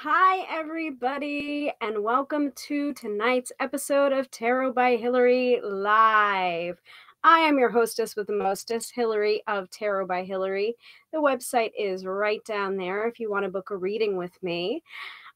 Hi, everybody, and welcome to tonight's episode of Tarot by Hillary Live. I am your hostess with the mostest, Hillary of Tarot by Hillary. The website is right down there if you want to book a reading with me.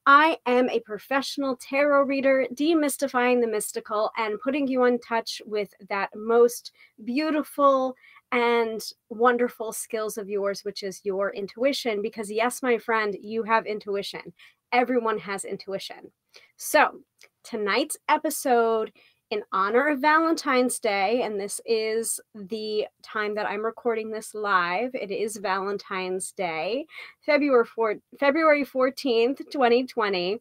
I am a professional tarot reader, demystifying the mystical and putting you in touch with that most beautiful and wonderful skills of yours, which is your intuition. Because yes, my friend, you have intuition. Everyone has intuition. So tonight's episode, in honor of Valentine's Day, and this is the time that I'm recording this live. It is Valentine's Day, February 14th, 2020.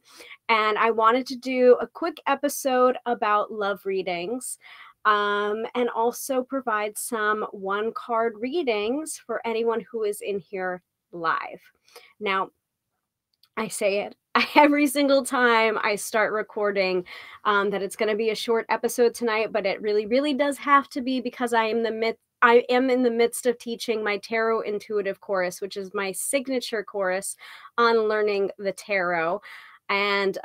And I wanted to do a quick episode about love readings, and also provide some one-card readings for anyone who is in here live. Now, I say it every single time I start recording, that it's going to be a short episode tonight, but it really does have to be, because I am in the midst of teaching my Tarot Intuitive course, which is my signature course on learning the tarot. And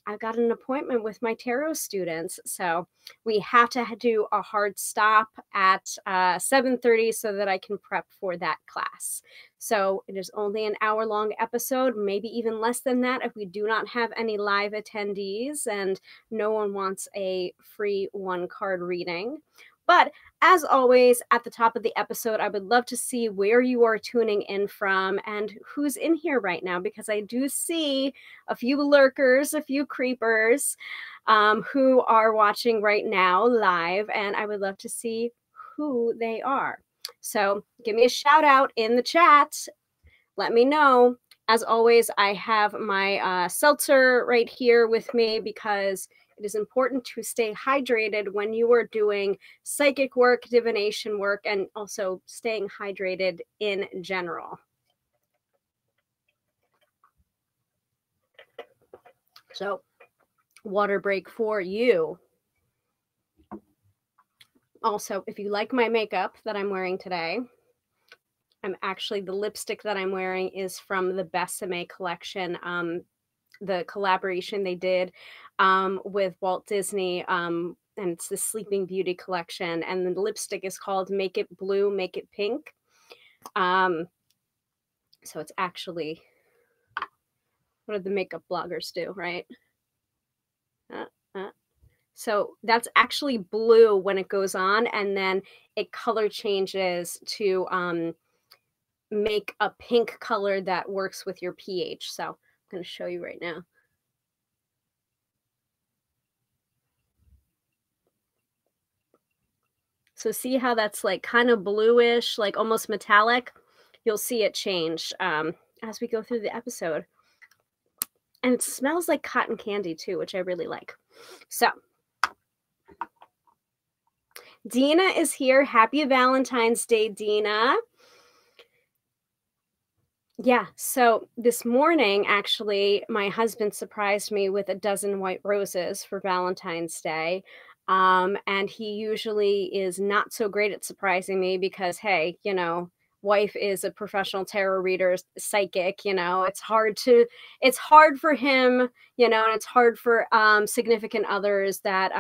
I've got an appointment with my tarot students, so we have to do a hard stop at 7:30 so that I can prep for that class. So it is only an hour-long episode, maybe even less than that if we do not have any live attendees and no one wants a free one-card reading. But as always, at the top of the episode, I would love to see where you are tuning in from and who's in here right now, because I do see a few lurkers, a few creepers who are watching right now live, and I would love to see who they are. So give me a shout out in the chat. Let me know. As always, I have my seltzer right here with me, because it is important to stay hydrated when you are doing psychic work, divination work, and also staying hydrated in general. So, water break for you. Also, if you like my makeup that I'm wearing today, the lipstick that I'm wearing is from the Besame collection, the collaboration they did with Walt Disney, and it's the Sleeping Beauty collection, and the lipstick is called Make It Blue, Make It Pink. So it's actually, what did the makeup bloggers do, right? So that's actually blue when it goes on, and then it color changes to make a pink color that works with your pH. So I'm going to show you right now. So see how that's like kind of bluish, like almost metallic? You'll see it change as we go through the episode. And it smells like cotton candy too, which I really like. So Dina is here. Happy Valentine's Day, Dina. Yeah, so this morning, actually, my husband surprised me with a dozen white roses for Valentine's Day. And he usually is not so great at surprising me because, hey, you know, wife is a professional tarot reader, psychic, you know, it's hard for him, you know, and it's hard for significant others that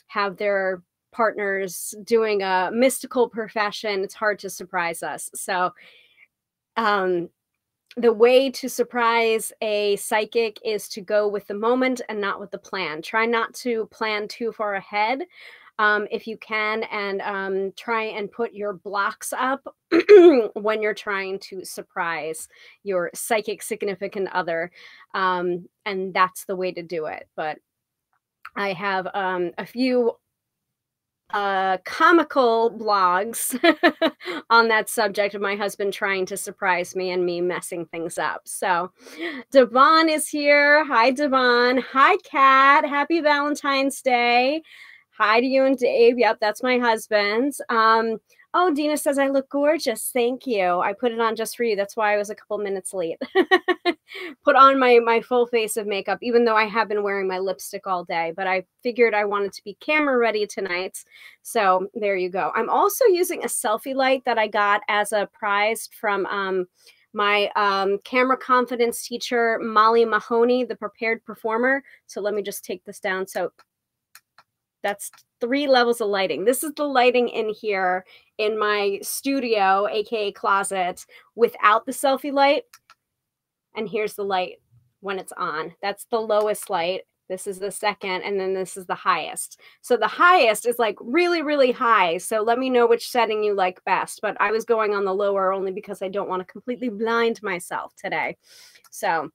have their partners doing a mystical profession. It's hard to surprise us. So the way to surprise a psychic is to go with the moment and not with the plan. Try not to plan too far ahead if you can, and try and put your blocks up when you're trying to surprise your psychic significant other. And that's the way to do it. But I have a few comical blogs on that subject of my husband trying to surprise me and me messing things up. So Devon is here. Hi, Devon. Hi, Kat. Happy Valentine's Day. Hi to you and Dave. Yep, that's my husband. Oh, Dina says I look gorgeous. Thank you. I put it on just for you. That's why I was a couple minutes late. Put on my full face of makeup, even though I have been wearing my lipstick all day. But I figured I wanted to be camera ready tonight. So there you go. I'm also using a selfie light that I got as a prize from my camera confidence teacher, Molly Mahoney, the prepared performer. So let me just take this down. So that's 3 levels of lighting. This is the lighting in here in my studio, aka closet, without the selfie light. And here's the light when it's on. That's the lowest light. This is the second, and then this is the highest. So the highest is like really, really high. So let me know which setting you like best. But I was going on the lower only because I don't want to completely blind myself today. So,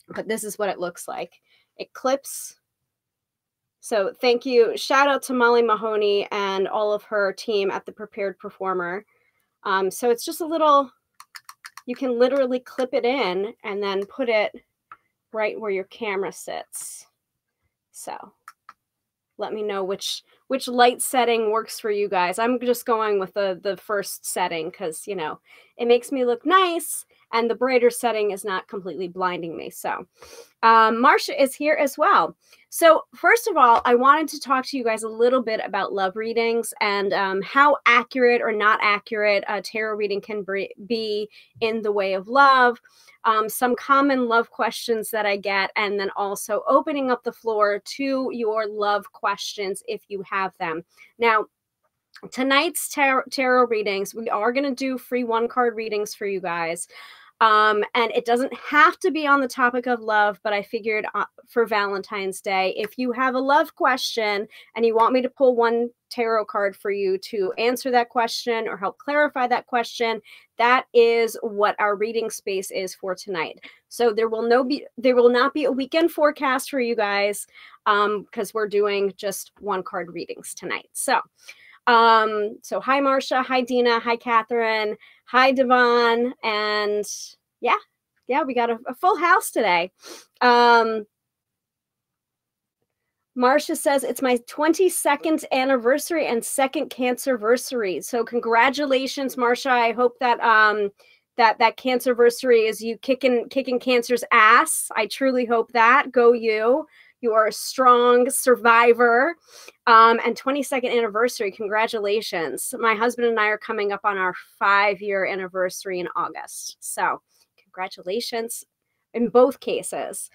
but this is what it looks like. It clips. So thank you. Shout out to Molly Mahoney and all of her team at the Prepared Performer. So it's just a little, you can literally clip it in and then put it right where your camera sits. So let me know which light setting works for you guys. I'm just going with the first setting because, you know, it makes me look nice and the brighter setting is not completely blinding me. So Marcia is here as well. So first of all, I wanted to talk to you guys a little bit about love readings and how accurate or not accurate a tarot reading can be in the way of love. Some common love questions that I get, and then also opening up the floor to your love questions if you have them. Now, tonight's tarot readings, we are going to do free 1-card readings for you guys. And it doesn't have to be on the topic of love, but I figured for Valentine's Day, if you have a love question and you want me to pull 1 tarot card for you to answer that question or help clarify that question, that is what our reading space is for tonight. So there will not be a weekend forecast for you guys because we're doing just 1-card readings tonight. So hi Marcia, hi Dina, hi Catherine, hi Devon, and yeah, we got a full house today. Marcia says it's my 22nd anniversary and 2nd cancerversary. So congratulations, Marcia. I hope that that cancerversary is you kicking cancer's ass. I truly hope that. Go you. You are a strong survivor. And 22nd anniversary, congratulations. My husband and I are coming up on our 5-year anniversary in August. So congratulations in both cases.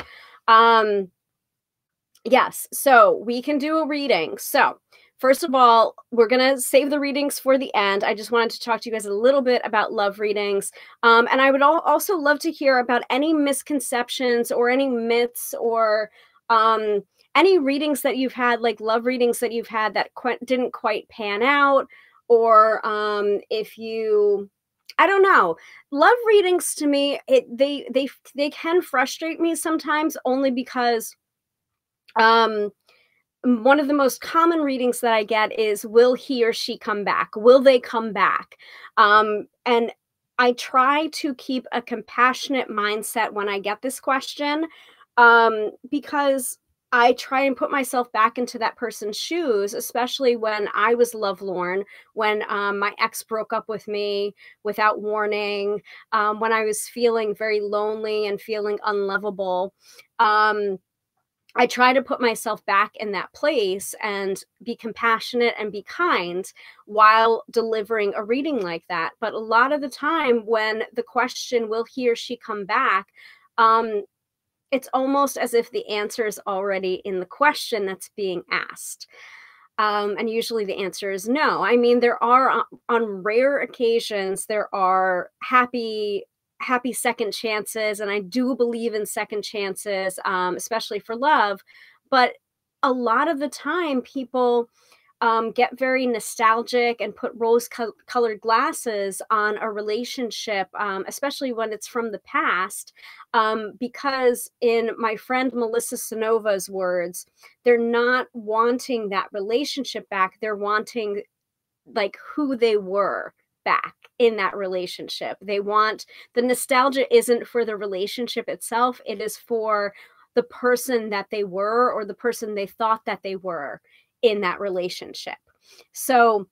Yes, so we can do a reading. So first of all, we're going to save the readings for the end. I just wanted to talk to you guys a little bit about love readings. And I would also love to hear about any misconceptions or any myths or any readings that you've had, like love readings that you've had that didn't quite pan out, or if you, I don't know, love readings to me, they can frustrate me sometimes only because one of the most common readings that I get is, will he or she come back? Will they come back? And I try to keep a compassionate mindset when I get this question, because I try and put myself back into that person's shoes, especially when I was lovelorn, when my ex broke up with me without warning, when I was feeling very lonely and feeling unlovable. I try to put myself back in that place and be compassionate and be kind while delivering a reading like that. But a lot of the time when the question, will he or she come back? It's almost as if the answer is already in the question that's being asked. And usually the answer is no. I mean, there are, on rare occasions, there are happy second chances, and I do believe in second chances, especially for love. But a lot of the time people get very nostalgic and put rose-colored glasses on a relationship, especially when it's from the past, because in my friend Melissa Sanova's words, they're not wanting that relationship back. They're wanting like who they were back in that relationship. They want, the nostalgia isn't for the relationship itself. It is for the person that they were, or the person they thought that they were in that relationship. So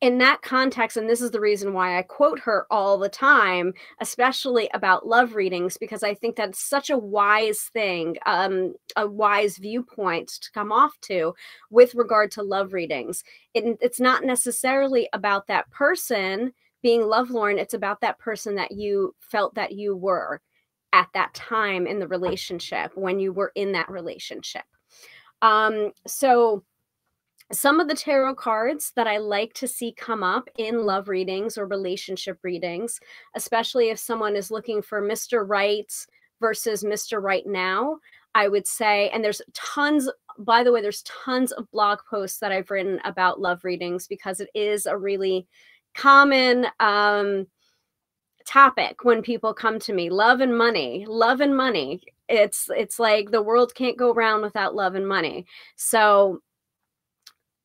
in that context, and this is the reason why I quote her all the time, especially about love readings, because I think that's such a wise thing, a wise viewpoint to come off to with regard to love readings. It's not necessarily about that person, being lovelorn, it's about that person that you felt that you were at that time in the relationship, when you were in that relationship. So some of the tarot cards that I like to see come up in love readings or relationship readings, especially if someone is looking for Mr. Right versus Mr. Right Now, I would say, and there's tons, by the way, there's tons of blog posts that I've written about love readings because it is a really common topic when people come to me. Love and money, love and money. It's like the world can't go round without love and money. So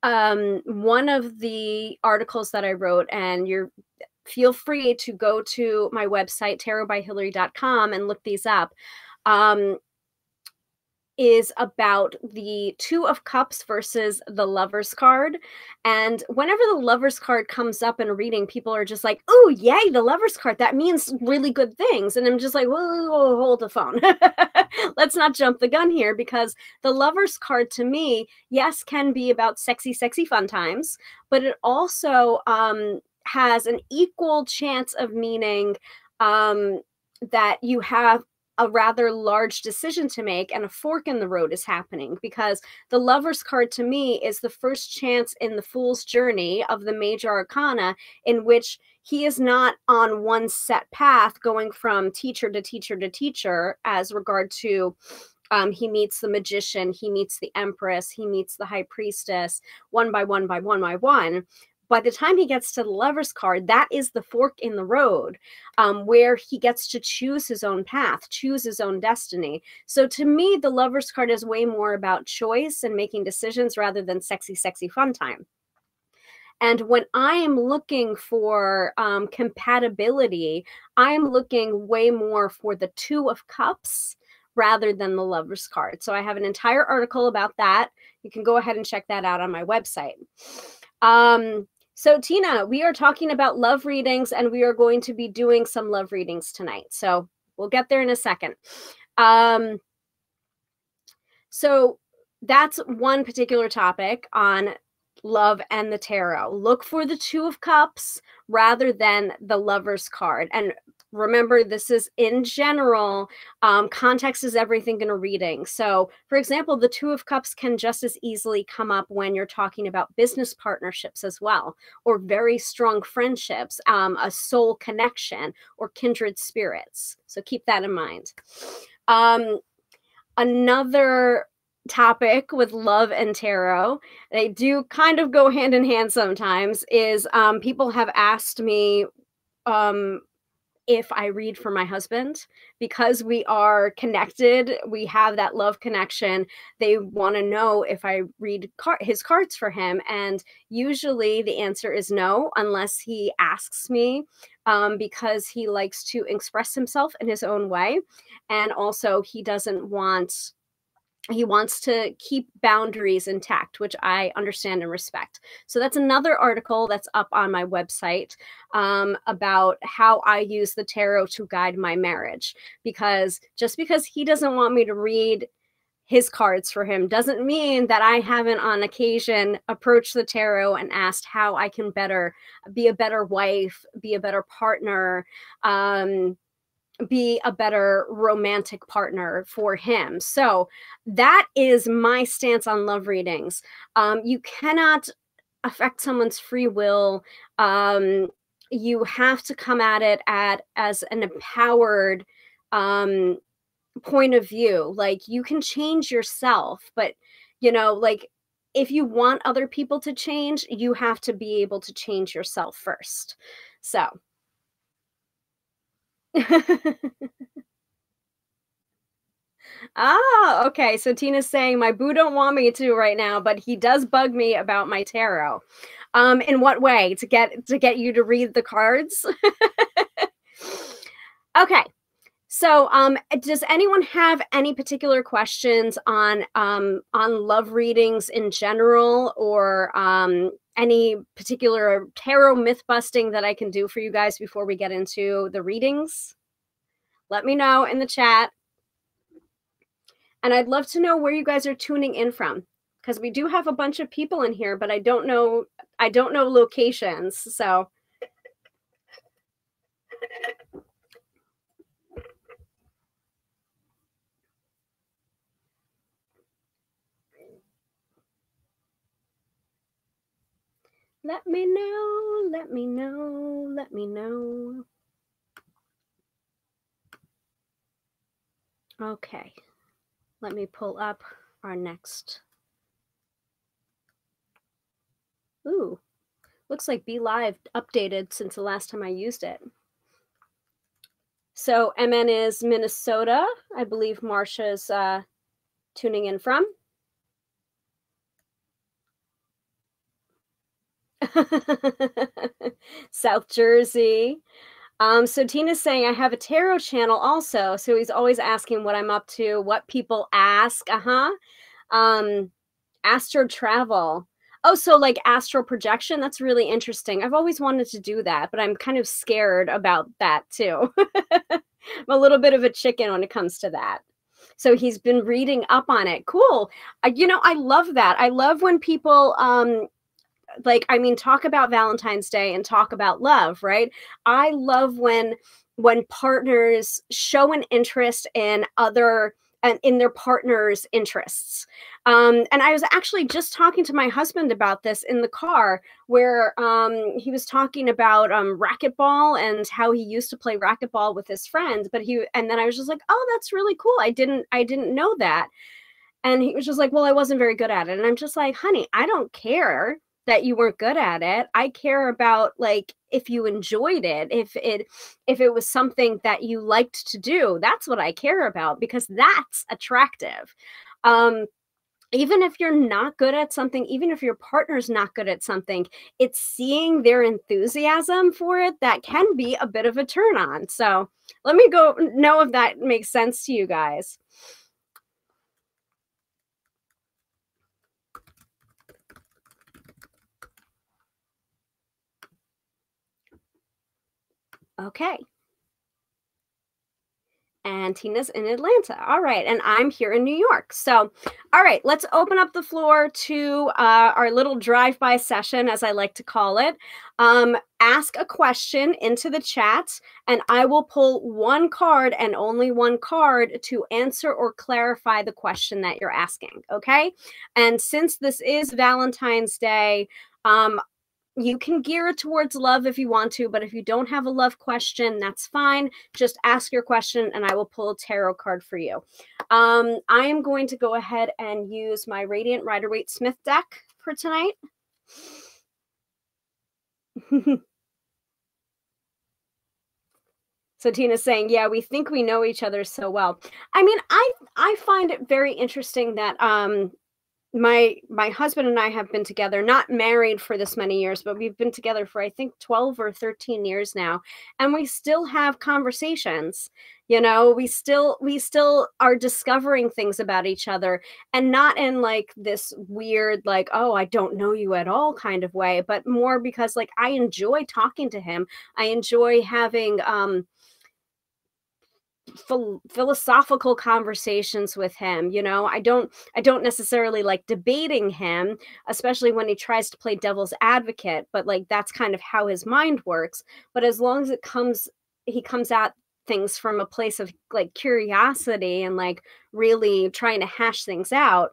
one of the articles that I wrote, and feel free to go to my website, tarotbyhillary.com, and look these up, is about the Two of Cups versus the Lover's card. And whenever the Lover's card comes up in a reading, people are just like, oh, yay, the Lover's card. That means really good things. And I'm just like, whoa, hold the phone. Let's not jump the gun here, because the Lover's card to me, yes, can be about sexy, sexy fun times, but it also has an equal chance of meaning that you have a rather large decision to make and a fork in the road is happening, because the Lover's card to me is the first chance in the Fool's journey of the major arcana, in which he is not on one set path going from teacher to teacher to teacher, as regard to he meets the magician, he meets the empress, he meets the high priestess, one by one by one by one. By the time he gets to the Lover's card, that is the fork in the road, where he gets to choose his own path, choose his own destiny. So to me, the Lover's card is way more about choice and making decisions rather than sexy, sexy fun time. And when I am looking for compatibility, I am looking way more for the Two of Cups rather than the Lover's card. So I have an entire article about that. You can go ahead and check that out on my website. So Tina, we are talking about love readings, and we are going to be doing some love readings tonight. So we'll get there in a second. So that's one particular topic on love and the tarot. Look for the Two of Cups rather than the Lover's card. And remember, this is in general. Context is everything in a reading. So, for example, the Two of Cups can just as easily come up when you're talking about business partnerships as well, or very strong friendships, a soul connection, or kindred spirits. So keep that in mind. Another topic with love and tarot, they do kind of go hand in hand sometimes, is people have asked me if I read for my husband, because we are connected, we have that love connection. They want to know if I read his cards for him. And usually the answer is no, unless he asks me, because he likes to express himself in his own way. And also he wants to keep boundaries intact, which I understand and respect. So that's another article that's up on my website about how I use the tarot to guide my marriage. Because just because he doesn't want me to read his cards for him doesn't mean that I haven't on occasion approached the tarot and asked how I can be a better wife, be a better partner, be a better romantic partner for him. So that is my stance on love readings. You cannot affect someone's free will. You have to come at it as an empowered point of view. Like, you can change yourself, but like, if you want other people to change, you have to be able to change yourself first. So ah, okay. So Tina's saying my boo don't want me to right now, but he does bug me about my tarot. In what way? To get you to read the cards? Okay. So, does anyone have any particular questions on love readings in general, or any particular tarot myth busting that I can do for you guys before we get into the readings? Let me know in the chat. And I'd love to know where you guys are tuning in from, because we do have a bunch of people in here, but I don't know locations. So Let me know, let me know, let me know. Okay, let me pull up our next. Ooh, looks like Be Live updated since the last time I used it. So MN is Minnesota. I believe Marsha's tuning in from. South Jersey. So Tina's saying I have a tarot channel also. So he's always asking what I'm up to, what people ask. Astro travel. Oh, so like astral projection. That's really interesting. I've always wanted to do that, but I'm kind of scared about that too. I'm a little bit of a chicken when it comes to that. So he's been reading up on it. Cool. I love that. I love when people talk about Valentine's Day and talk about love, right? I love when partners show an interest in other and in their partner's interests. And I was actually just talking to my husband about this in the car, where he was talking about racquetball and how he used to play racquetball with his friends. And then I was just like, oh, that's really cool. I didn't know that. And he was just like, well, I wasn't very good at it. And I'm just like, honey, I don't care that you weren't good at it. I care about like if you enjoyed it, if it was something that you liked to do. That's what I care about, because that's attractive. Even if you're not good at something, even if your partner's not good at something, it's seeing their enthusiasm for it that can be a bit of a turn on. So let me go know if that makes sense to you guys. Okay. And Tina's in Atlanta. All right. And I'm here in New York. So, all right, let's open up the floor to our little drive-by session, as I like to call it. Ask a question into the chat, and I will pull one card and only one card to answer or clarify the question that you're asking. Okay. And since this is Valentine's Day, you can gear it towards love if you want to, but if you don't have a love question, that's fine. Just ask your question and I will pull a tarot card for you. I am going to go ahead and use my Radiant Rider-Waite-Smith deck for tonight. So Tina's saying, yeah, we think we know each other so well. I mean, I find it very interesting that my husband and I have been together, not married for this many years, but we've been together for I think 12 or 13 years now, and we still have conversations. We still are discovering things about each other, and not in like this weird like, oh, I don't know you at all kind of way, but more because like I enjoy talking to him. I enjoy having philosophical conversations with him. I don't necessarily like debating him, especially when he tries to play devil's advocate, but like that's kind of how his mind works. But as long as he comes at things from a place of like curiosity and like really trying to hash things out,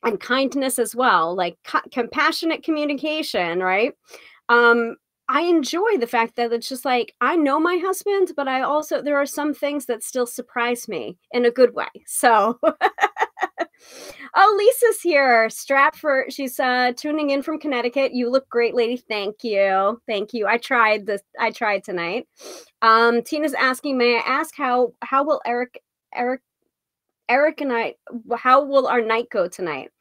and kindness as well, like compassionate communication, right? I enjoy the fact that it's just like, I know my husband, but there are some things that still surprise me in a good way. So, oh, Lisa's here. She's tuning in from Connecticut. You look great, lady. Thank you. Thank you. I tried tonight. Tina's asking, may I ask how will Eric and I, how will our night go tonight?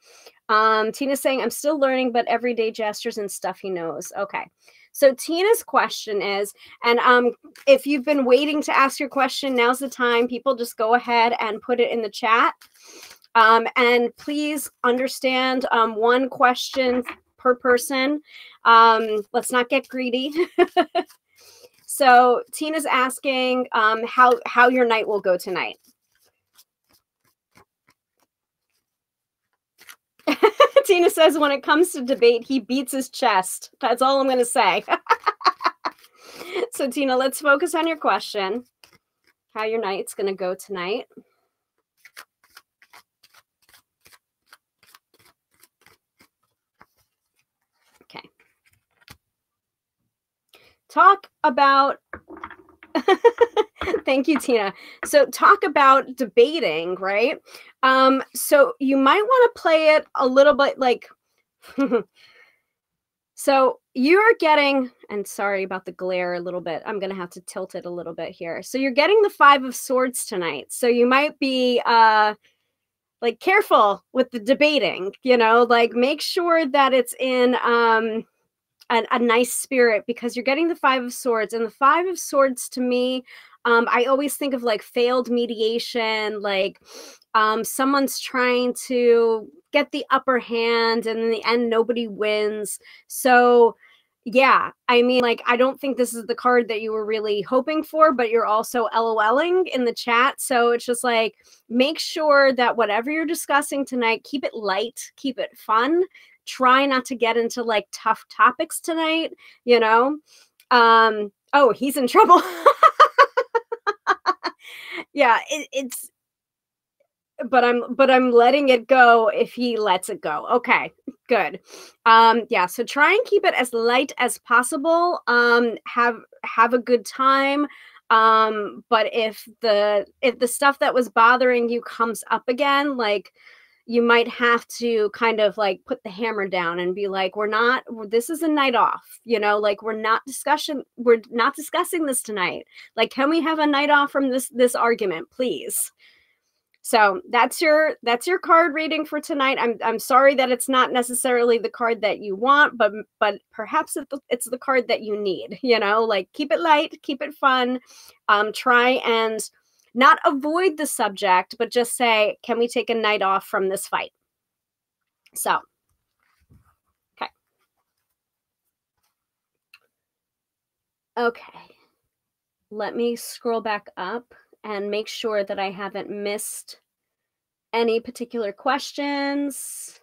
Tina's saying, I'm still learning, but everyday gestures and stuff he knows. Okay. So Tina's question is, and if you've been waiting to ask your question, now's the time. People just go ahead and put it in the chat. And please understand, one question per person. Let's not get greedy. So Tina's asking how your night will go tonight. Tina says when it comes to debate, he beats his chest. That's all I'm going to say. So Tina, let's focus on your question. How your night's going to go tonight. Okay. talk about thank you, Tina. So talk about debating, right? So you might want to play it a little bit like so you're getting, and sorry about the glare a little bit. I'm going to have to tilt it a little bit here. So you're getting the 5 of Swords tonight. So you might be like careful with the debating, you know, like make sure that it's in a nice spirit, because you're getting the 5 of Swords, and the 5 of Swords to me, I always think of like failed mediation, like someone's trying to get the upper hand and in the end nobody wins. So yeah, I mean, like, I don't think this is the card that you were really hoping for, but you're also LOLing in the chat. So it's just like, make sure that whatever you're discussing tonight, keep it light, keep it fun. Try not to get into like tough topics tonight, you know? Oh, he's in trouble. Yeah, it's but I'm letting it go if he lets it go. Okay, good. Yeah, so try and keep it as light as possible. Have a good time. But if the stuff that was bothering you comes up again, like, you might have to kind of like put the hammer down and be like, this is a night off, you know, like we're not discussing this tonight. Like, can we have a night off from this argument, please? So that's your card reading for tonight. I'm sorry that it's not necessarily the card that you want, but perhaps it's the card that you need, you know, like keep it light, keep it fun. Try and not avoid the subject, but just say, can we take a night off from this fight? So, okay. Okay. Let me scroll back up and make sure that I haven't missed any particular questions.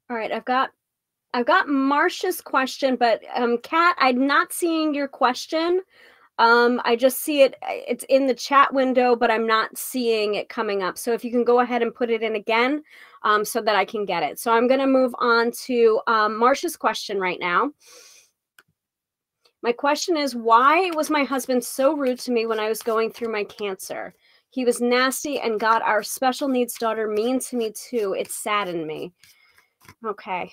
All right, I've got Marsha's question, but Kat, I'm not seeing your question. I just see it's in the chat window, but I'm not seeing it coming up. So if you can go ahead and put it in again, so that I can get it. So I'm going to move on to Marsha's question right now. My question is, why was my husband so rude to me when I was going through my cancer? He was nasty and got our special needs daughter mean to me too. It saddened me. Okay.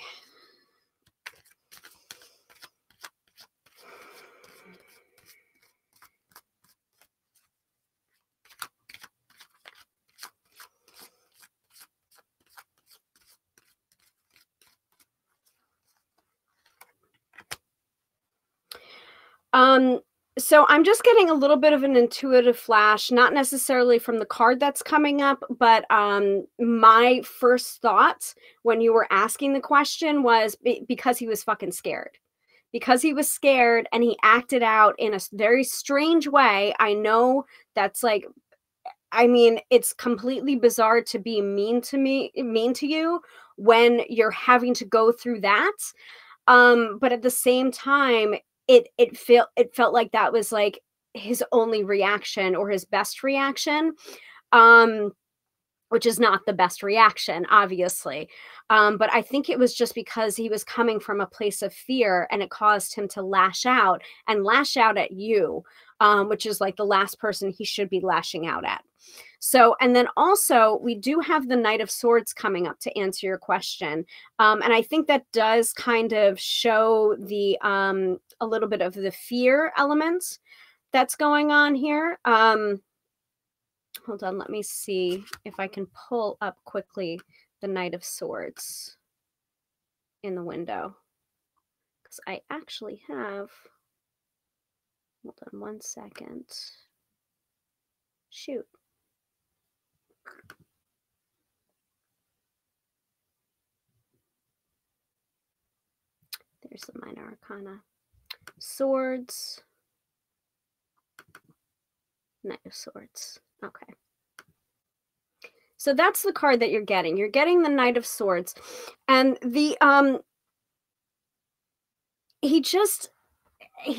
So I'm just getting a little bit of an intuitive flash, not necessarily from the card that's coming up, but my first thought when you were asking the question was because he was fucking scared. Because he was scared and he acted out in a very strange way. I know that's like, I mean, it's completely bizarre to be mean to you when you're having to go through that. But at the same time, it felt like that was like his only reaction or his best reaction, which is not the best reaction, obviously. But I think it was just because he was coming from a place of fear, and it caused him to lash out at you, which is like the last person he should be lashing out at. So, and then also we do have the Knight of Swords coming up to answer your question. And I think that does kind of show the, a little bit of the fear element that's going on here. Hold on, let me see if I can pull up quickly the Knight of Swords in the window. Because I actually have, hold on one second. Shoot. There's the Minor Arcana. Swords. Knight of Swords. Okay. So that's the card that you're getting. You're getting the Knight of Swords. And the he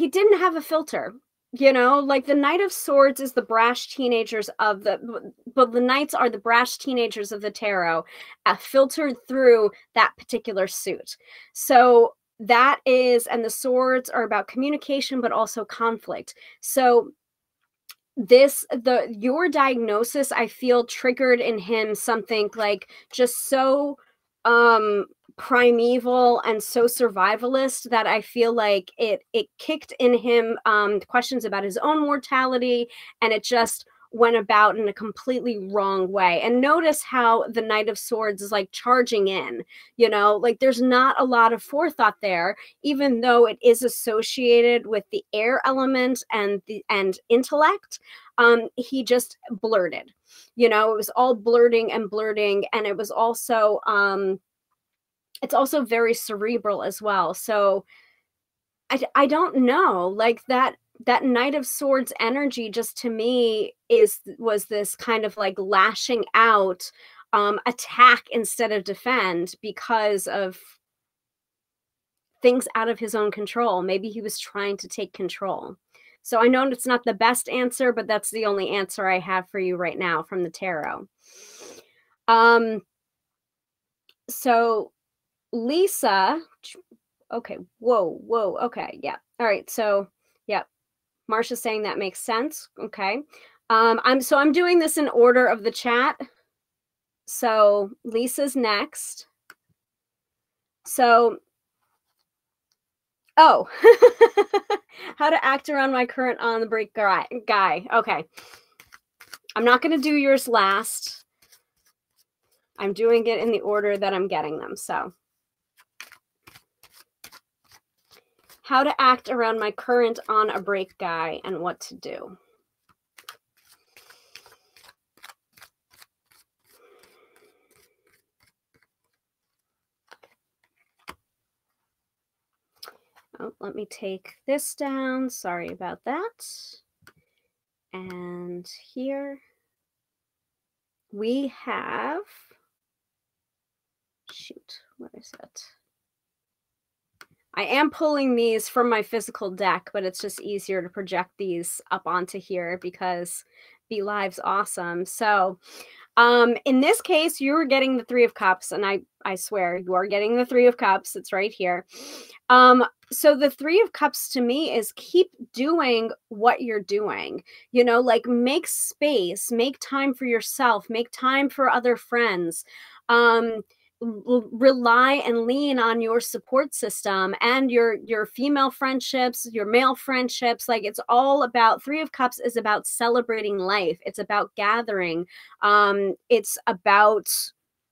didn't have a filter. You know, like the Knight of Swords is the brash teenagers of but the knights are the brash teenagers of the tarot, filtered through that particular suit. So that is, and the swords are about communication, but also conflict. So your diagnosis, I feel, triggered in him something like just so um primeval and so survivalist that I feel like it kicked in him questions about his own mortality, and it just went about in a completely wrong way. And notice how the Knight of Swords is like charging in, you know, like there's not a lot of forethought there, even though it is associated with the air element and intellect. He just blurted, you know, it was all blurting, and it was also it's also very cerebral as well. So I don't know, like that Knight of Swords energy just to me was this kind of like lashing out, attack instead of defend because of things out of his own control. Maybe he was trying to take control. So I know it's not the best answer, but that's the only answer I have for you right now from the tarot. So Lisa, okay, whoa, okay, yeah. All right, so yeah, Marsha's saying that makes sense. Okay. I'm doing this in order of the chat. So Lisa's next. So oh, how to act around my current on the break guy. Okay. I'm not going to do yours last. I'm doing it in the order that I'm getting them. So how to act around my current on a break guy and what to do. Oh, let me take this down. Sorry about that. And here we have, shoot, what is it? I am pulling these from my physical deck, but it's just easier to project these up onto here because Be Live's awesome. So in this case, you're getting the Three of Cups, and I swear you are getting the Three of Cups. It's right here. So the Three of Cups to me is keep doing what you're doing, you know, like make space, make time for yourself, make time for other friends. Rely and lean on your support system and your female friendships, your male friendships. Like it's all about, Three of Cups is about celebrating life. It's about gathering. It's about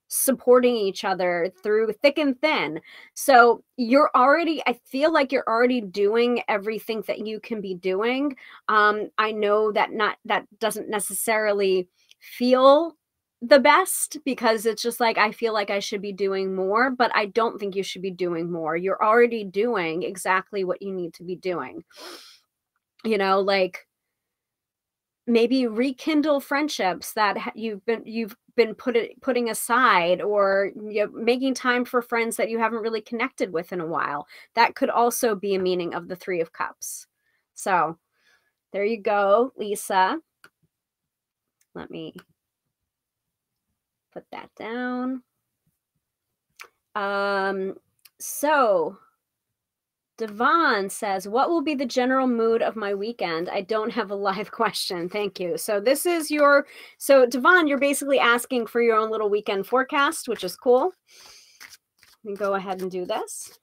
supporting each other through thick and thin. So I feel like you're already doing everything that you can be doing. I know that doesn't necessarily feel the best because it's just like, I feel like I should be doing more, but I don't think you should be doing more. You're already doing exactly what you need to be doing. You know, like maybe rekindle friendships that you've been putting aside, or you know, making time for friends that you haven't really connected with in a while. That could also be a meaning of the Three of Cups. So there you go, Lisa. Let me put that down. So Devon says, what will be the general mood of my weekend? I don't have a live question. Thank you. So this is so Devon, you're basically asking for your own little weekend forecast, which is cool. Let me go ahead and do this.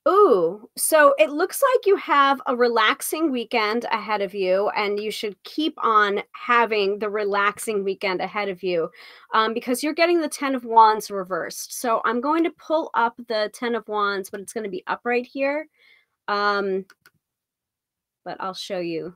Ooh, so it looks like you have a relaxing weekend ahead of you, and you should keep on having the relaxing weekend ahead of you, because you're getting the Ten of Wands reversed. So I'm going to pull up the Ten of Wands, but it's going to be up right here. But I'll show you.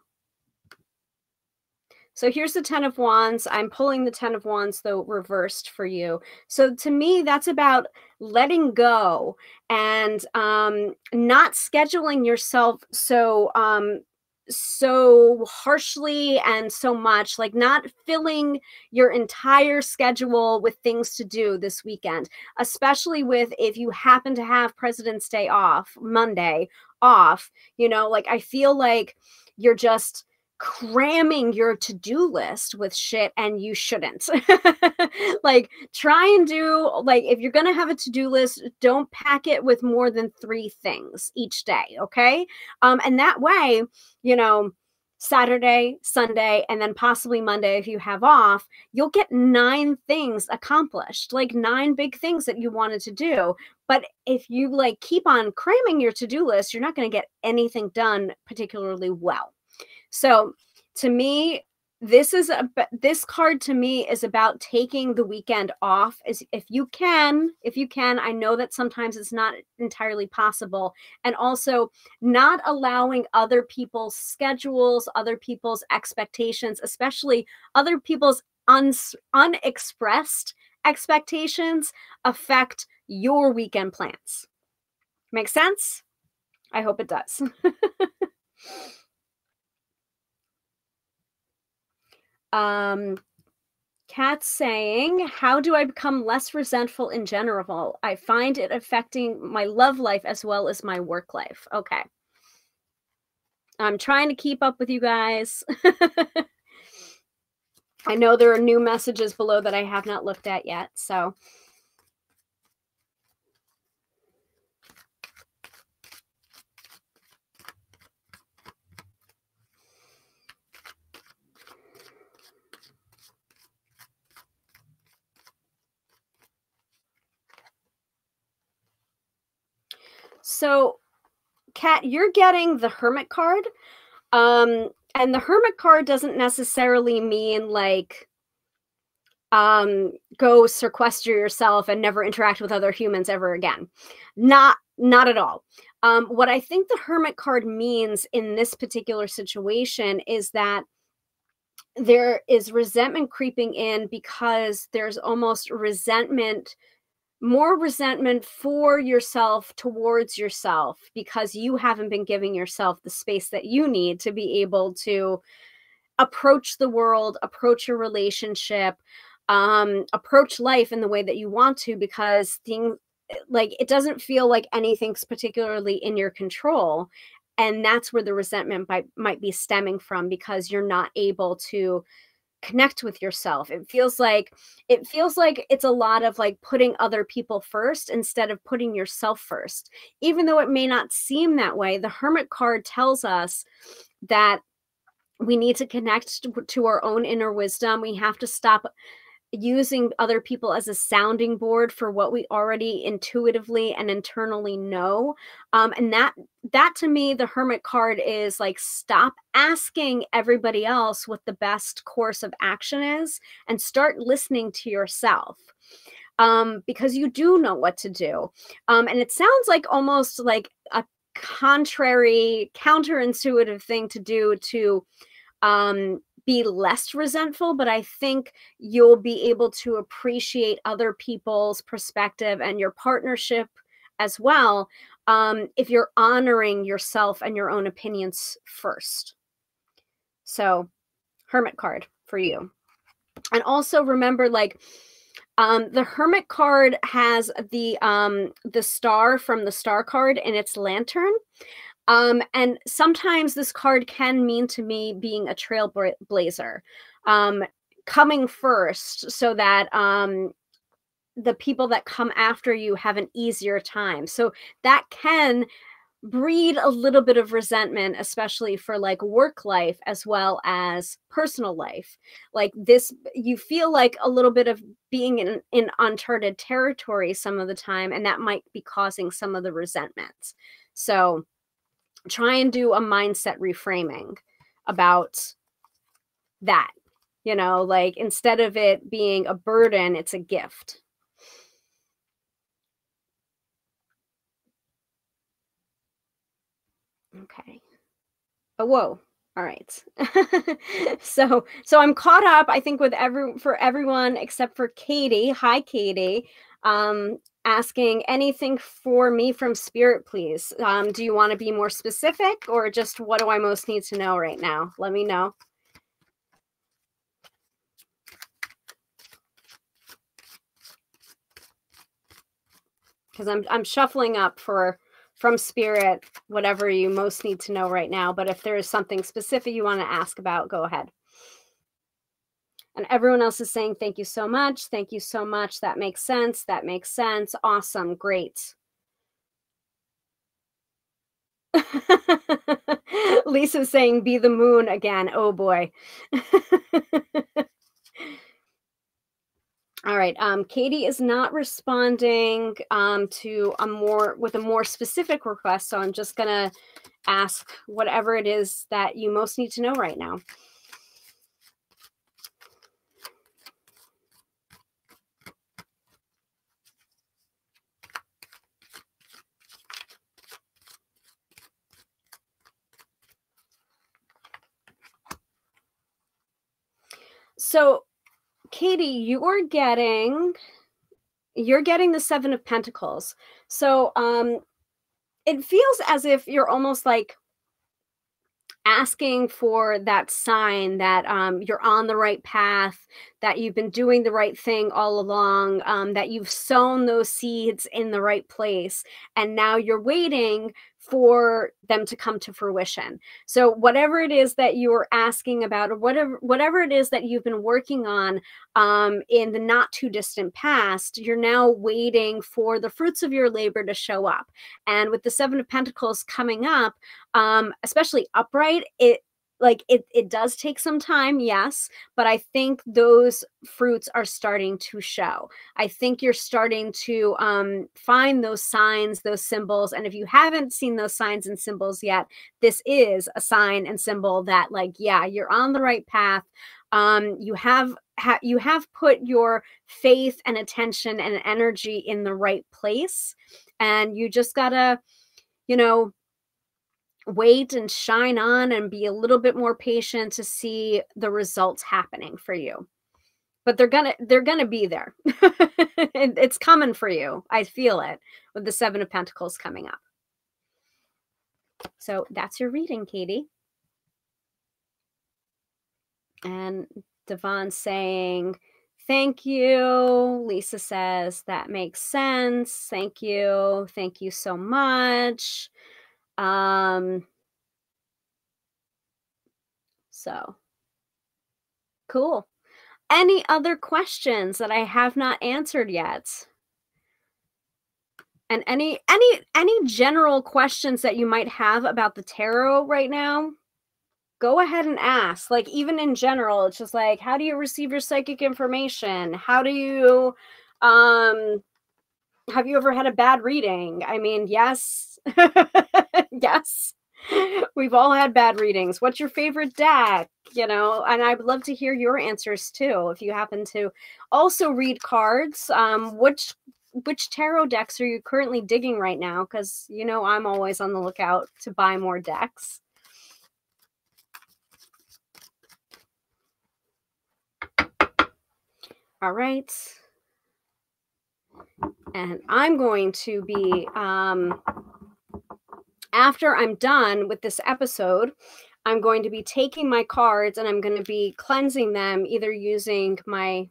So here's the 10 of Wands. I'm pulling the 10 of Wands, though, reversed for you. So to me, that's about letting go and not scheduling yourself so harshly and so much, like not filling your entire schedule with things to do this weekend, especially with if you happen to have President's Day off, Monday off, like I feel like you're just cramming your to-do list with shit and you shouldn't. Like try and do, like, if you're going to have a to-do list, don't pack it with more than 3 things each day, okay? And that way, Saturday, Sunday, and then possibly Monday if you have off, you'll get 9 things accomplished, like 9 big things that you wanted to do. But if you like keep on cramming your to-do list, you're not going to get anything done particularly well. So to me, this card to me is about taking the weekend off, as if you can. I know that sometimes it's not entirely possible, and also not allowing other people's schedules, other people's expectations, especially other people's unexpressed expectations affect your weekend plans. Make sense? I hope it does. Kat's saying, how do I become less resentful in general? I find it affecting my love life as well as my work life. Okay. I'm trying to keep up with you guys. I know there are new messages below that I have not looked at yet, so. So, Kat, you're getting the Hermit card. And the Hermit card doesn't necessarily mean like go sequester yourself and never interact with other humans ever again. Not at all. What I think the Hermit card means in this particular situation is that there is resentment creeping in because there's almost more resentment for yourself towards yourself because you haven't been giving yourself the space that you need to be able to approach the world, approach your relationship, approach life in the way that you want to, because things like it doesn't feel like anything's particularly in your control. And that's where the resentment might be stemming from, because you're not able to connect with yourself. It feels like it's a lot of like putting other people first instead of putting yourself first. Even though it may not seem that way, the Hermit card tells us that we need to connect to our own inner wisdom. We have to stop using other people as a sounding board for what we already intuitively and internally know. And that to me, the Hermit card is like, stop asking everybody else what the best course of action is and start listening to yourself. Because you do know what to do. And it sounds like almost like a counterintuitive thing to do to be less resentful, but I think you'll be able to appreciate other people's perspective and your partnership as well, if you're honoring yourself and your own opinions first. So, Hermit card for you. And also remember, like, the Hermit card has the star from the star card in its lantern. And sometimes this card can mean to me being a trailblazer, coming first so that the people that come after you have an easier time. So that can breed a little bit of resentment, especially for like work life as well as personal life. Like this, you feel like a little bit of being in uncharted territory some of the time, and that might be causing some of the resentments. So try and do a mindset reframing about that. Like instead of it being a burden, it's a gift. Okay. Oh, whoa. All right. So I'm caught up, I think, with for everyone except for Katie. Hi, Katie. Asking anything for me from Spirit, please. Do you want to be more specific, or just what do I most need to know right now? Let me know. Because I'm shuffling up from Spirit whatever you most need to know right now. But if there is something specific you want to ask about, go ahead. And everyone else is saying, thank you so much. Thank you so much. That makes sense. That makes sense. Awesome. Great. Lisa's saying, be the moon again. Oh boy. All right. Katie is not responding to with a more specific request. So I'm just going to ask whatever it is that you most need to know right now. So, Katie, you're getting the Seven of Pentacles. So, it feels as if you're almost like asking for that sign that you're on the right path, that you've been doing the right thing all along, that you've sown those seeds in the right place, and now you're waiting for them to come to fruition. So whatever it is that you're asking about, or whatever it is that you've been working on in the not too distant past, you're now waiting for the fruits of your labor to show up. And with the Seven of Pentacles coming up, especially upright, it does take some time, yes, but I think those fruits are starting to show. I think you're starting to find those signs, those symbols. And if you haven't seen those signs and symbols yet, this is a sign and symbol that, like, yeah, you're on the right path. You have put your faith and attention and energy in the right place, and you just gotta, wait and shine on and be a little bit more patient to see the results happening for you. But they're gonna be there. It's coming for you. I feel it with the Seven of Pentacles coming up. So that's your reading, Katie. And Devon's saying, thank you. Lisa says, that makes sense. Thank you. Thank you so much. So cool. Any other questions that I have not answered yet? And any general questions that you might have about the tarot right now, go ahead and ask. Like, even in general, it's just like, how do you receive your psychic information? How do you have you ever had a bad reading? I mean, yes. Yes. We've all had bad readings. What's your favorite deck? And I would love to hear your answers too. If you happen to also read cards, which tarot decks are you currently digging right now? Because, I'm always on the lookout to buy more decks. All right. And I'm going to be, after I'm done with this episode, I'm going to be taking my cards and I'm going to be cleansing them, either using my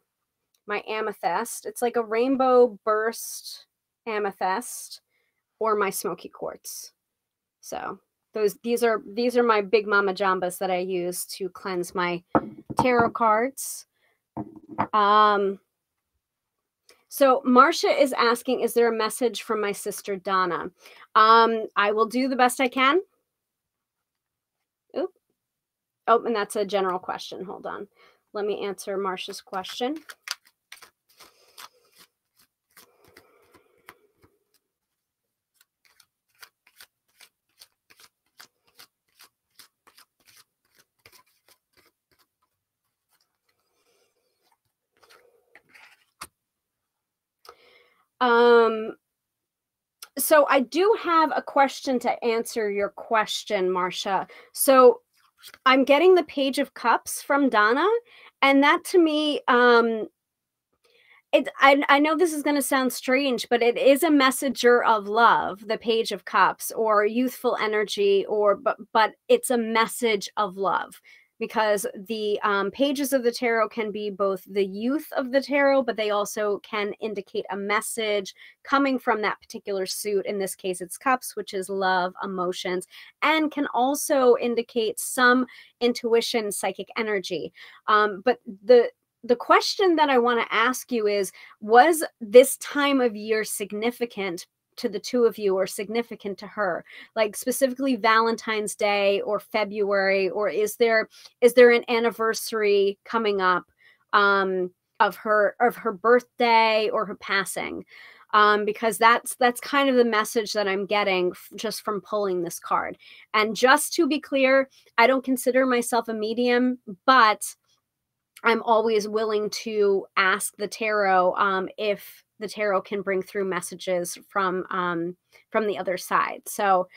amethyst. It's like a rainbow burst amethyst, or my smoky quartz. So these are my big mama jambas that I use to cleanse my tarot cards. So Marcia is asking, is there a message from my sister Donna? I will do the best I can. Oop. Oh, and that's a general question. Hold on. Let me answer Marcia's question. So I do have a question to answer your question, Marcia. So I'm getting the Page of Cups from Donna, and that to me, I know this is gonna sound strange, but it is a messenger of love, the Page of Cups, or youthful energy, or but it's a message of love, because the, pages of the tarot can be both the youth of the tarot, but they also can indicate a message coming from that particular suit. In this case, it's cups, which is love, emotions, and can also indicate some intuition, psychic energy. But the question that I want to ask you is, was this time of year significant to the two of you, or significant to her? Like specifically Valentine's Day or February, or is there an anniversary coming up of her birthday or her passing? Because that's kind of the message that I'm getting just from pulling this card. And just to be clear, I don't consider myself a medium, but I'm always willing to ask the tarot if the tarot can bring through messages from the other side. So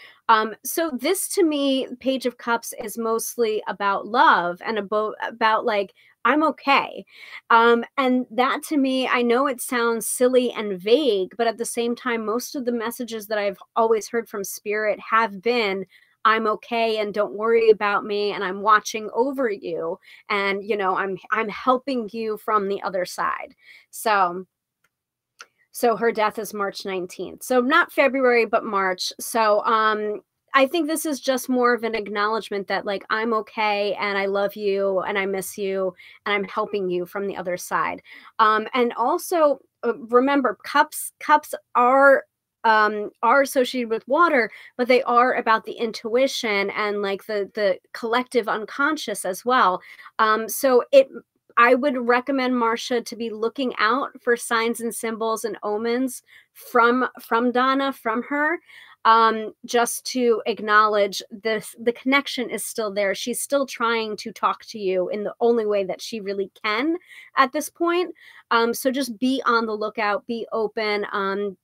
so this to me, Page of Cups, is mostly about love and about like, I'm okay. And that to me, I know it sounds silly and vague, but at the same time, most of the messages that I've always heard from spirit have been, I'm okay, and don't worry about me, and I'm watching over you, and you know, I'm helping you from the other side. So her death is March 19th, so not February but March. So I think this is just more of an acknowledgement that like, I'm okay, and I love you, and I miss you, and I'm helping you from the other side. And also remember, cups are associated with water, but they are about the intuition and like the collective unconscious as well. So I would recommend Marcia to be looking out for signs and symbols and omens from Donna, from her, just to acknowledge this. The connection is still there. She's still trying to talk to you in the only way that she really can at this point. So just be on the lookout, be open,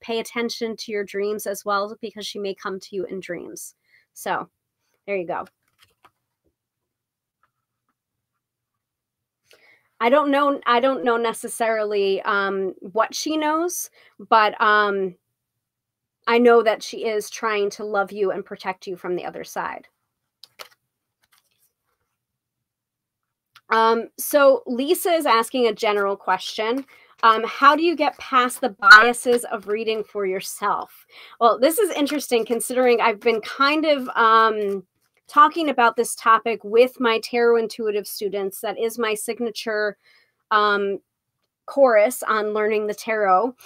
pay attention to your dreams as well, because she may come to you in dreams. So there you go. I don't know necessarily what she knows, but I know that she is trying to love you and protect you from the other side. So Lisa is asking a general question. How do you get past the biases of reading for yourself? Well, this is interesting, considering I've been kind of talking about this topic with my tarot intuitive students. That is my signature course on learning the tarot.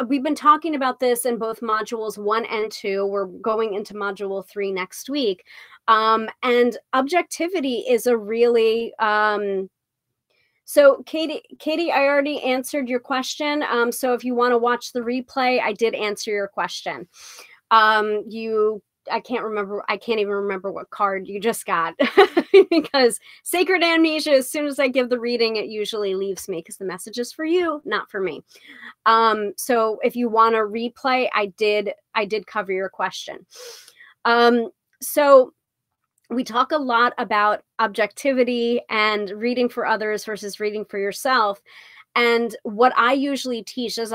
We've been talking about this in both modules 1 and 2. We're going into module 3 next week. And objectivity is a really so Katie, I already answered your question. So if you want to watch the replay, I did answer your question. I can't even remember what card you just got because sacred amnesia, as soon as I give the reading, it usually leaves me because the message is for you, not for me. So if you want to replay, I did cover your question. So we talk a lot about objectivity and reading for others versus reading for yourself. And what I usually teach is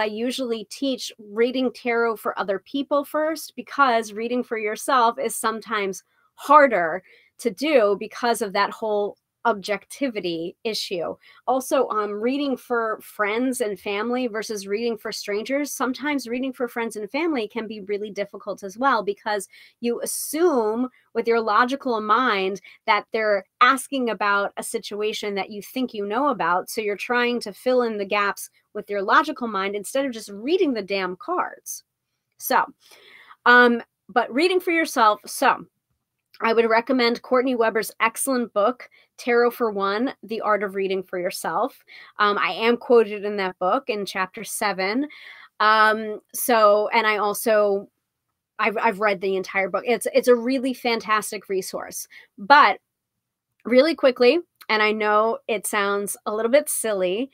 reading tarot for other people first, because reading for yourself is sometimes harder to do because of that whole objectivity issue. Also, reading for friends and family versus reading for strangers. Sometimes reading for friends and family can be really difficult as well, because you assume with your logical mind that they're asking about a situation that you think you know about. So you're trying to fill in the gaps with your logical mind instead of just reading the damn cards. So, but reading for yourself. So I would recommend Courtney Weber's excellent book, Tarot for One, The Art of Reading for Yourself. I am quoted in that book in chapter 7. And I also, I've read the entire book. It's a really fantastic resource. But really quickly, and I know it sounds a little bit silly,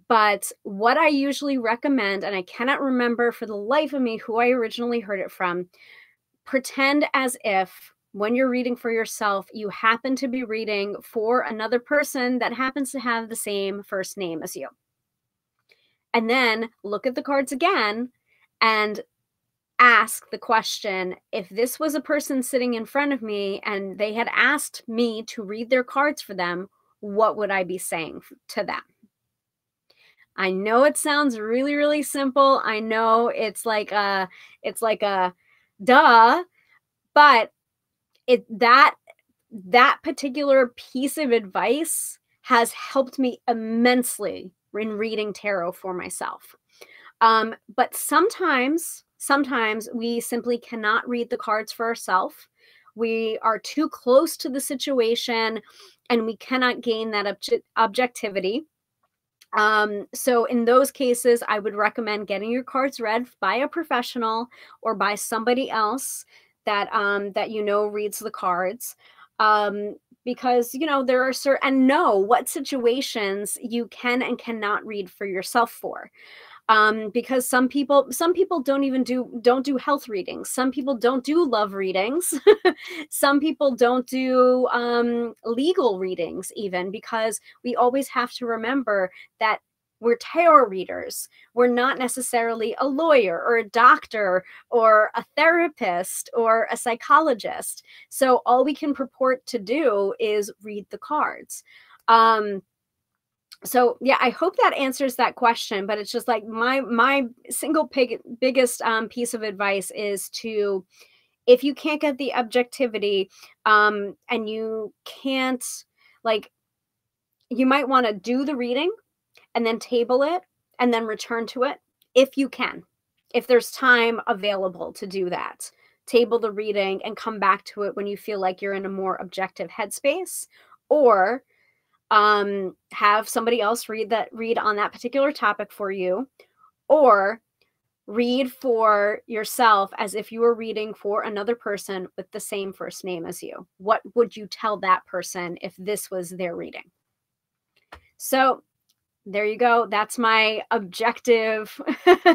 but what I usually recommend, and I cannot remember for the life of me who I originally heard it from, pretend as if when you're reading for yourself, you happen to be reading for another person that happens to have the same first name as you. And then look at the cards again and ask the question, if this was a person sitting in front of me and they had asked me to read their cards for them, what would I be saying to them? I know it sounds really, really simple. I know it's like a duh, but that particular piece of advice has helped me immensely in reading tarot for myself. But sometimes we simply cannot read the cards for ourselves. We are too close to the situation and we cannot gain that objectivity. So in those cases, I would recommend getting your cards read by a professional or by somebody else that reads the cards. Because there are certain, and know what situations you can and cannot read for yourself for. Because some people don't do health readings. Some people don't do love readings. Some people don't do legal readings even, because we always have to remember that we're tarot readers. We're not necessarily a lawyer or a doctor or a therapist or a psychologist. So all we can purport to do is read the cards. So yeah, I hope that answers that question, but it's just like my single biggest piece of advice is to, if you can't get the objectivity, and you can't, like, you might want to do the reading and then table it and then return to it if you can. If there's time available to do that, table the reading and come back to it when you feel like you're in a more objective headspace, or have somebody else read on that particular topic for you, or read for yourself as if you were reading for another person with the same first name as you. What would you tell that person if this was their reading? So there you go. That's my objective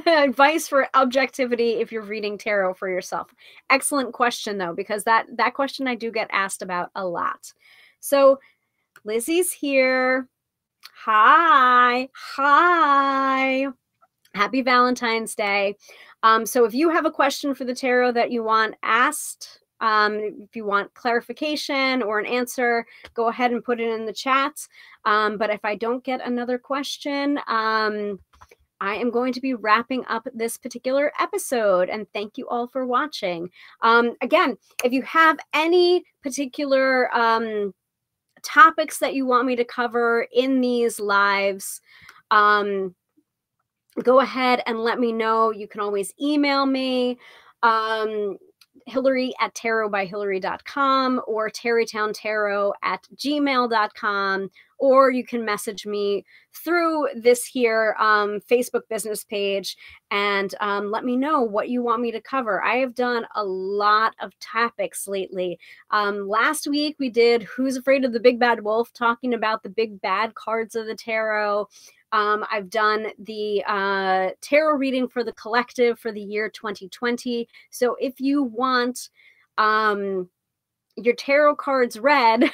advice for objectivity if you're reading tarot for yourself. Excellent question though, because that question I do get asked about a lot. So Lizzie's here. Hi. Happy Valentine's Day. So if you have a question for the tarot that you want asked, if you want clarification or an answer, go ahead and put it in the chat. But if I don't get another question, I am going to be wrapping up this particular episode, and thank you all for watching. Again, if you have any particular topics that you want me to cover in these lives, go ahead and let me know. You can always email me, Hillary@tarotbyhillary.com or terrytowntarot@gmail.com, or you can message me through this here Facebook business page and let me know what you want me to cover. I have done a lot of topics lately. Last week we did Who's Afraid of the Big Bad Wolf, talking about the big bad cards of the tarot. I've done the tarot reading for the collective for the year 2020. So if you want your tarot cards read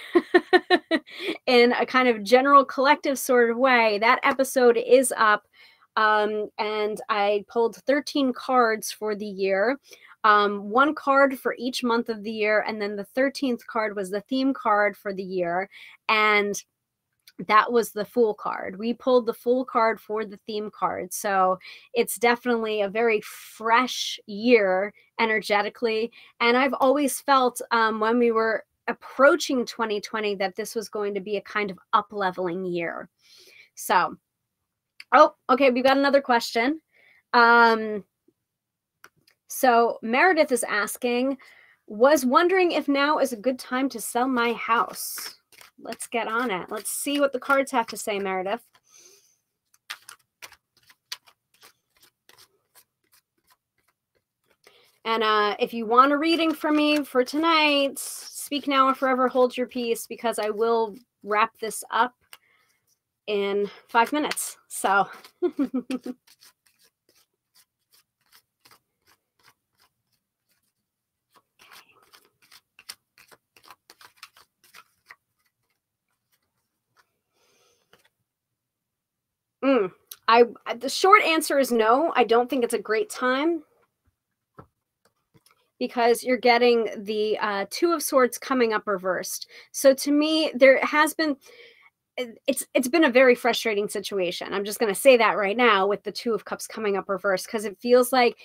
in a kind of general collective sort of way, that episode is up. And I pulled 13 cards for the year. One card for each month of the year. And then the 13th card was the theme card for the year. And that was the Fool card. We pulled the Fool card for the theme card. So it's definitely a very fresh year energetically. And I've always felt when we were approaching 2020 that this was going to be a kind of up-leveling year. So, oh, okay, we've got another question. So Meredith is asking, was wondering if now is a good time to sell my house. Let's get on it. Let's see what the cards have to say, Meredith. And if you want a reading from me for tonight, speak now or forever hold your peace, because I will wrap this up in 5 minutes. So Mm. The short answer is no. I don't think it's a great time because you're getting the Two of Swords coming up reversed. So to me, there has been it's been a very frustrating situation. I'm just going to say that right now with the Two of Cups coming up reversed, because it feels like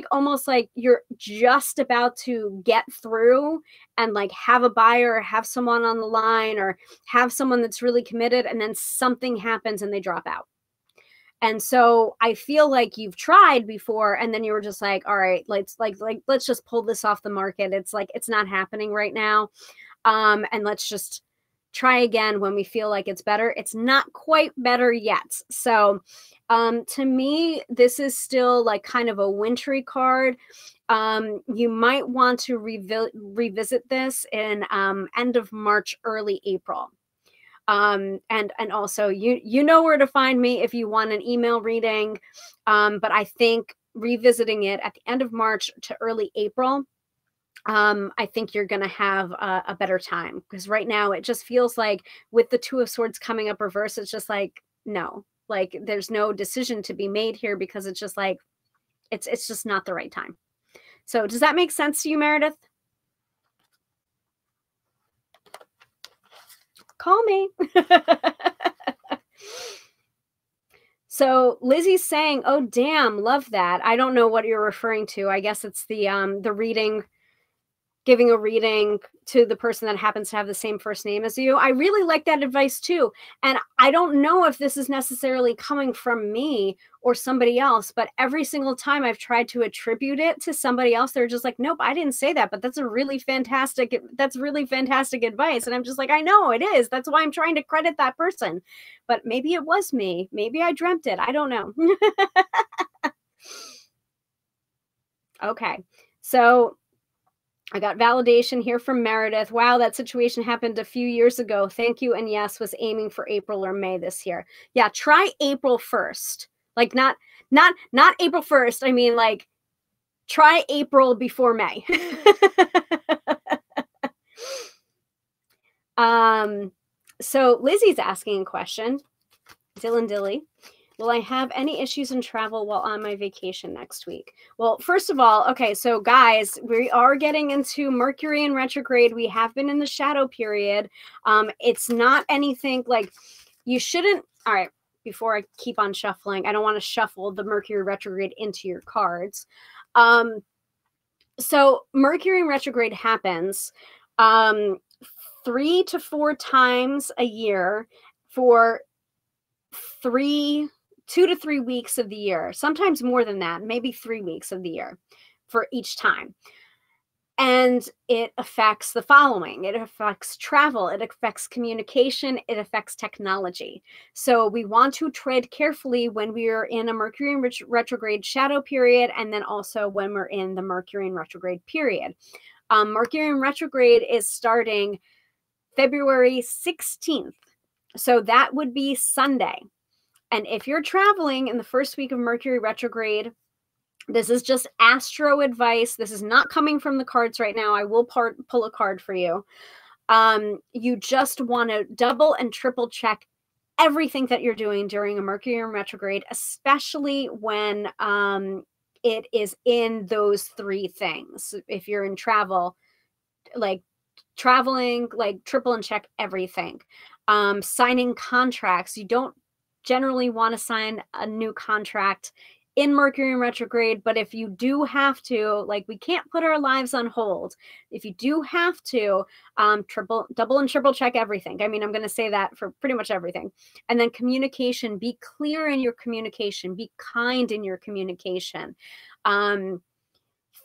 almost like you're just about to get through and like have a buyer or have someone on the line or have someone that's really committed, and then something happens and they drop out. And so I feel like you've tried before and then you were just like, all right, let's just pull this off the market. It's like it's not happening right now. And let's just try again when we feel like it's better. It's not quite better yet. So to me, this is still like kind of a wintry card. You might want to revisit this in end of March, early April. And also you know where to find me if you want an email reading. But I think revisiting it at the end of March to early April, I think you're going to have a better time, because right now it just feels like with the Two of Swords coming up reverse, it's just like, no, like there's no decision to be made here, because it's just like, it's just not the right time. So does that make sense to you, Meredith? Call me. So Lizzie's saying, oh, damn, love that. I don't know what you're referring to. I guess it's the reading, giving a reading to the person that happens to have the same first name as you. I really like that advice too. And I don't know if this is necessarily coming from me or somebody else, but every single time I've tried to attribute it to somebody else, they're just like, nope, I didn't say that, but that's really fantastic advice. And I'm just like, I know it is. That's why I'm trying to credit that person. But maybe it was me. Maybe I dreamt it. I don't know. Okay. So I got validation here from Meredith. Wow, that situation happened a few years ago. Thank you. And yes, was aiming for April or May this year. Yeah, try April 1st. Like not April 1st. I mean, like try April before May. So Lizzie's asking a question. Dylan Dilly. Will I have any issues in travel while on my vacation next week? Well, first of all, okay, so guys, we are getting into Mercury in retrograde. We have been in the shadow period. It's not anything like you shouldn't. All right, before I keep on shuffling, I don't want to shuffle the Mercury retrograde into your cards. So Mercury in retrograde happens 3 to 4 times a year for 2 to 3 weeks of the year, sometimes more than that, maybe 3 weeks of the year for each time. And it affects the following. It affects travel. It affects communication. It affects technology. So we want to tread carefully when we are in a Mercury in retrograde shadow period, and then also when we're in the Mercury in retrograde period. Mercury in retrograde is starting February 16th. So that would be Sunday. And if you're traveling in the first week of Mercury retrograde, this is just astro advice. This is not coming from the cards right now. I will pull a card for you. You just want to double and triple check everything that you're doing during a Mercury retrograde, especially when it is in those 3 things. If you're in travel, like traveling, like triple and check everything. Signing contracts. You don't generally want to sign a new contract in Mercury in retrograde, but if you do have to, like we can't put our lives on hold. If you do have to, double and triple check everything. I mean, I'm going to say that for pretty much everything. And then communication, be clear in your communication, be kind in your communication.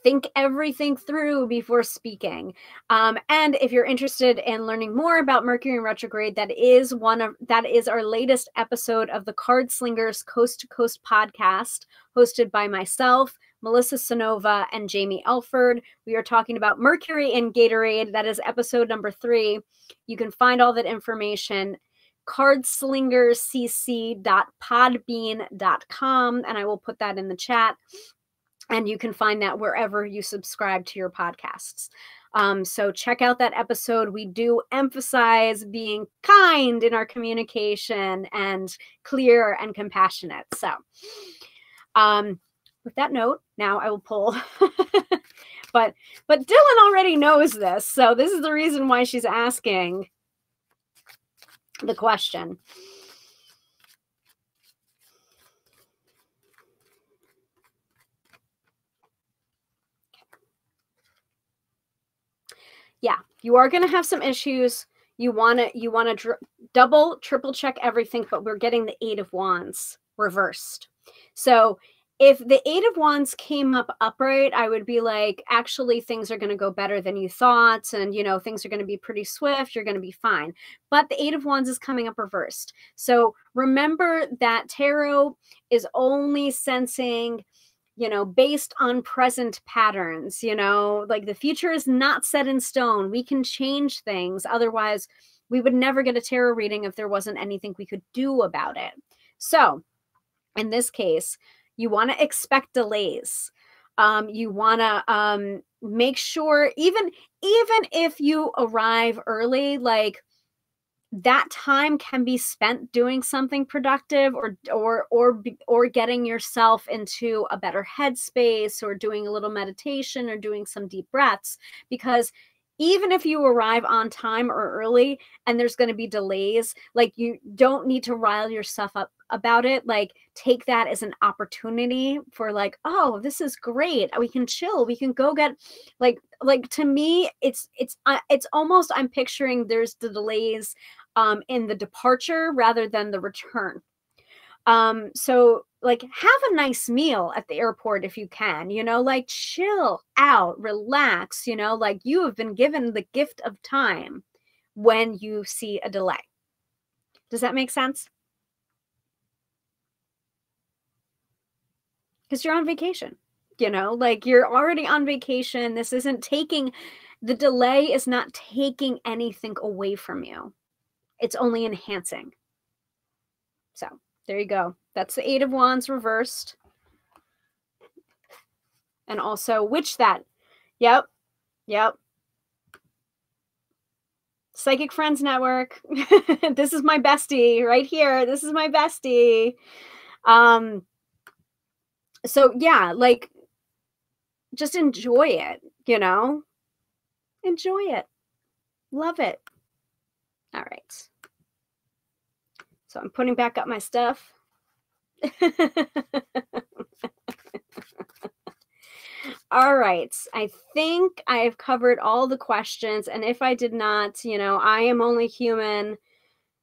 Think everything through before speaking. And if you're interested in learning more about Mercury in retrograde, that is our latest episode of the Card Slingers Coast to Coast podcast, hosted by myself, Melissa Sonova, and Jamie Elford. We are talking about Mercury in Gatorade. That is episode number 3. You can find all that information cardslingerscc.podbean.com, and I will put that in the chat. And you can find that wherever you subscribe to your podcasts. So check out that episode. We do emphasize being kind in our communication and clear and compassionate. So with that note, now I will pull. But Dylan already knows this, so this is the reason why she's asking the question. Yeah, you are going to have some issues. You want to double, triple check everything, but we're getting the 8 of Wands reversed. So if the 8 of Wands came up upright, I would be like, actually, things are going to go better than you thought. And, you know, things are going to be pretty swift. You're going to be fine. But the 8 of Wands is coming up reversed. So remember that tarot is only sensing, you know, based on present patterns, you know, like the future is not set in stone. We can change things. Otherwise, we would never get a tarot reading if there wasn't anything we could do about it. So in this case, you want to expect delays. You want to make sure, even if you arrive early, like, that time can be spent doing something productive or getting yourself into a better headspace or doing a little meditation or doing some deep breaths. Because even if you arrive on time or early and there's going to be delays, like, you don't need to rile yourself up about it. Like, take that as an opportunity for, like, oh, this is great. We can chill. We can go get, like to me, it's almost, I'm picturing there's the delays in the departure rather than the return. So, like, have a nice meal at the airport if you can, you know, like, chill out, relax, you know, like, you have been given the gift of time when you see a delay. Does that make sense? Because you're on vacation, you know, like, you're already on vacation. This isn't taking, the delay is not taking anything away from you. It's only enhancing. So there you go. That's the 8 of Wands reversed. And also, which that? Yep. Psychic Friends Network. This is my bestie right here. This is my bestie. So yeah, like, just enjoy it, you know? Enjoy it. Love it. All right. So I'm putting back up my stuff. All right. I think I've covered all the questions. And if I did not, you know, I am only human.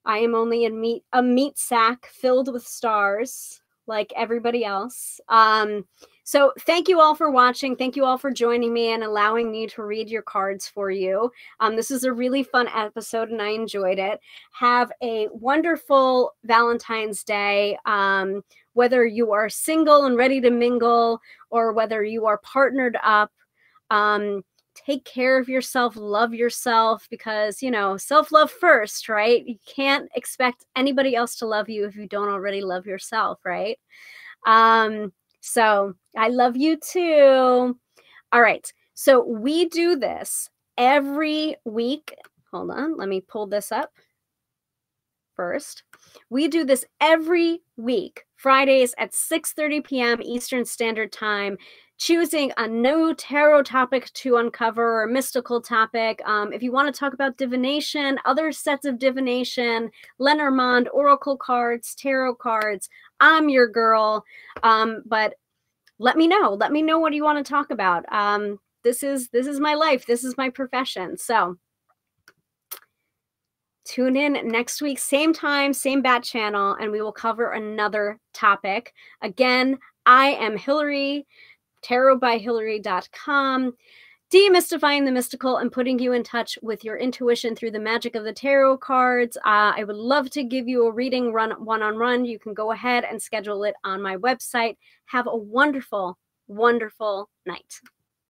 I am only a meat sack filled with stars like everybody else. So thank you all for watching. Thank you all for joining me and allowing me to read your cards for you. This is a really fun episode and I enjoyed it. Have a wonderful Valentine's Day. Whether you are single and ready to mingle or whether you are partnered up, take care of yourself, love yourself, because, you know, self-love first, right? You can't expect anybody else to love you if you don't already love yourself, right? So I love you too. All right. So we do this every week. Hold on. Let me pull this up first. We do this every week, Fridays at 6:30 p.m. Eastern Standard Time, choosing a new tarot topic to uncover or mystical topic. If you want to talk about divination, other sets of divination, Lenormand, oracle cards, tarot cards, I'm your girl. But let me know. Let me know what you want to talk about. This is my life. This is my profession. So tune in next week, same time, same bat channel, and we will cover another topic. Again, I am Hillary, tarotbyhillary.com, demystifying the mystical and putting you in touch with your intuition through the magic of the tarot cards. I would love to give you a reading one-on-one. You can go ahead and schedule it on my website. Have a wonderful, wonderful night.